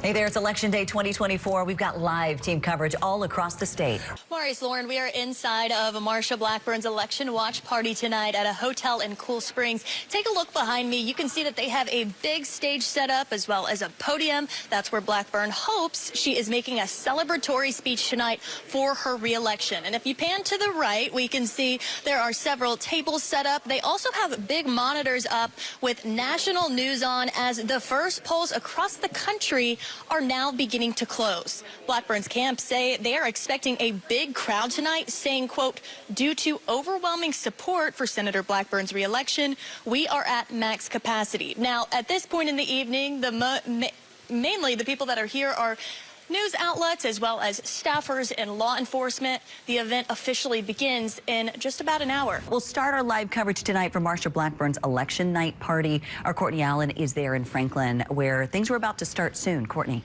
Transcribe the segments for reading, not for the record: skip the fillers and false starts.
Hey there, it's Election Day 2024. We've got live team coverage all across the state. Maurice, Lauren, we are inside of Marsha Blackburn's election watch party tonight at a hotel in Cool Springs. Take a look behind me. You can see that they have a big stage set up as well as a podium. That's where Blackburn hopes she is making a celebratory speech tonight for her re-election. And if you pan to the right, we can see there are several tables set up. They also have big monitors up with national news on as the first polls across the country are now beginning to close. Blackburn's camp say they are expecting a big crowd tonight, saying, quote, due to overwhelming support for Senator Blackburn's re-election, we are at max capacity. Now, at this point in the evening, mainly the people that are here are news outlets as well as staffers and law enforcement. The event officially begins in just about an hour. We'll start our live coverage tonight from Marsha Blackburn's election night party. Our Courtney Allen is there in Franklin, where things are about to start soon. Courtney.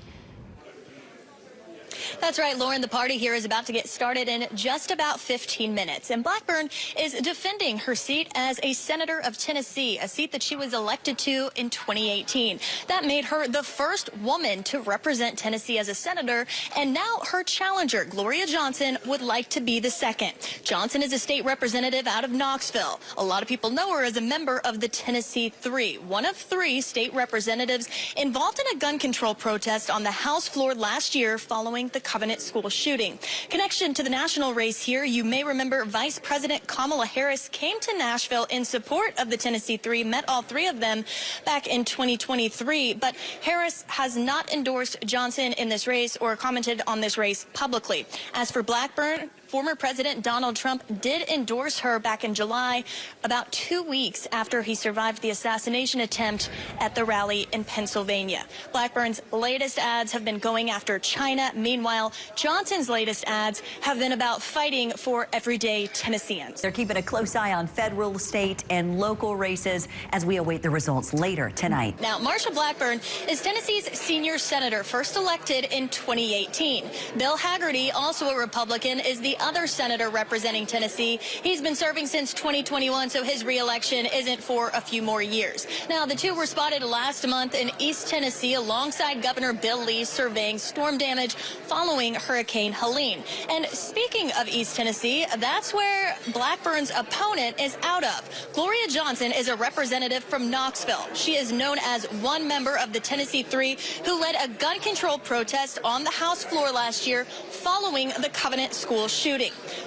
That's right, Lauren. The party here is about to get started in just about 15 minutes. And Blackburn is defending her seat as a senator of Tennessee, a seat that she was elected to in 2018. That made her the first woman to represent Tennessee as a senator. And now her challenger, Gloria Johnson, would like to be the second. Johnson is a state representative out of Knoxville. A lot of people know her as a member of the Tennessee Three, one of three state representatives involved in a gun control protest on the House floor last year following the Covenant school shooting. Connection to the national race here, you may remember Vice President Kamala Harris came to Nashville in support of the Tennessee Three, met all three of them back in 2023, but Harris has not endorsed Johnson in this race or commented on this race publicly. As for Blackburn, former President Donald Trump did endorse her back in July, about 2 weeks after he survived the assassination attempt at the rally in Pennsylvania. Blackburn's latest ads have been going after China. Meanwhile, Johnson's latest ads have been about fighting for everyday Tennesseans. They're keeping a close eye on federal, state, and local races as we await the results later tonight. Now, Marsha Blackburn is Tennessee's senior senator, first elected in 2018. Bill Hagerty, also a Republican, is the other senator representing Tennessee. He's been serving since 2021, so his re-election isn't for a few more years. Now, the two were spotted last month in East Tennessee alongside Governor Bill Lee surveying storm damage following Hurricane Helene. And speaking of East Tennessee, that's where Blackburn's opponent is out of. Gloria Johnson is a representative from Knoxville. She is known as one member of the Tennessee Three who led a gun control protest on the House floor last year following the Covenant school shooting.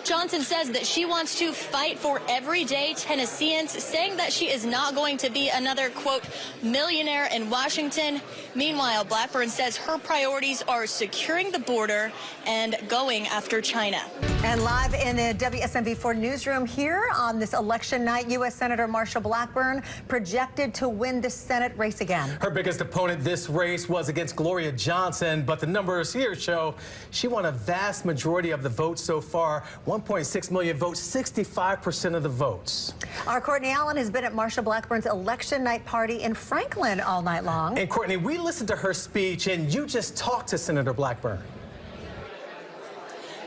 Johnson says that she wants to fight for everyday Tennesseans, saying that she is not going to be another, quote, millionaire in Washington. Meanwhile, Blackburn says her priorities are securing the border and going after China. And live in the WSMV4 newsroom here on this election night, U.S. Senator Marsha Blackburn projected to win the Senate race again. Her biggest opponent this race was against Gloria Johnson, but the numbers here show she won a vast majority of the votes so far. 1.6 million votes, 65% of the votes. Our Courtney Allen has been at Marsha Blackburn's election night party in Franklin all night long. And Courtney, we listened to her speech, and you just talked to Senator Blackburn.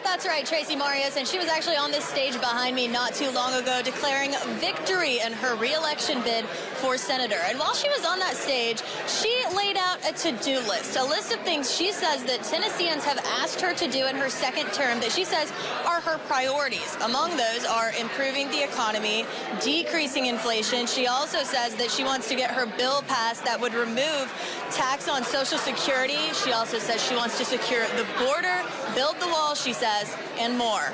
That's right, Tracy Marius, and she was actually on this stage behind me not too long ago declaring victory in her re-election bid for senator. And while she was on that stage, she laid out a to-do list, a list of things she says that Tennesseans have asked her to do in her second term that she says are her priorities. Among those are improving the economy, decreasing inflation. She also says that she wants to get her bill passed that would remove tax on Social Security. She also says she wants to secure the border, build the wall, she says, and more.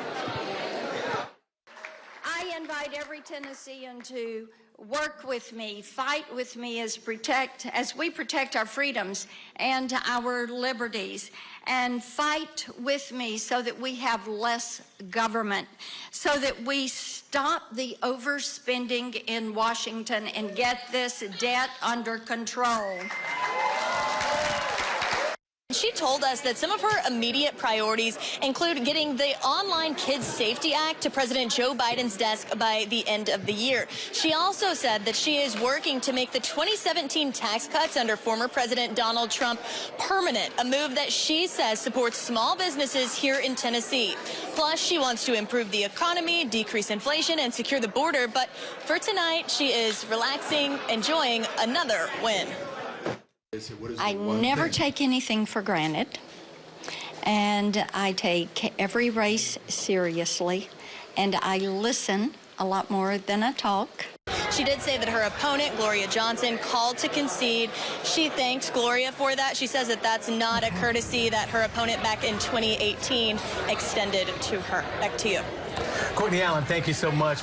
I invite every Tennessean to work with me, fight with me as we protect our freedoms and our liberties, and fight with me so that we have less government, so that we stop the overspending in Washington and get this debt under control. She told us that some of her immediate priorities include getting the Online Kids Safety Act to President Joe Biden's desk by the end of the year. She also said that she is working to make the 2017 tax cuts under former President Donald Trump permanent, a move that she says supports small businesses here in Tennessee. Plus, she wants to improve the economy, decrease inflation, and secure the border. But for tonight, she is relaxing, enjoying another win. I never take anything for granted, and I take every race seriously, and I listen a lot more than I talk. She did say that her opponent, Gloria Johnson, called to concede. She thanked Gloria for that. She says that that's not a courtesy that her opponent back in 2018 extended to her. Back to you. Courtney Allen, thank you so much.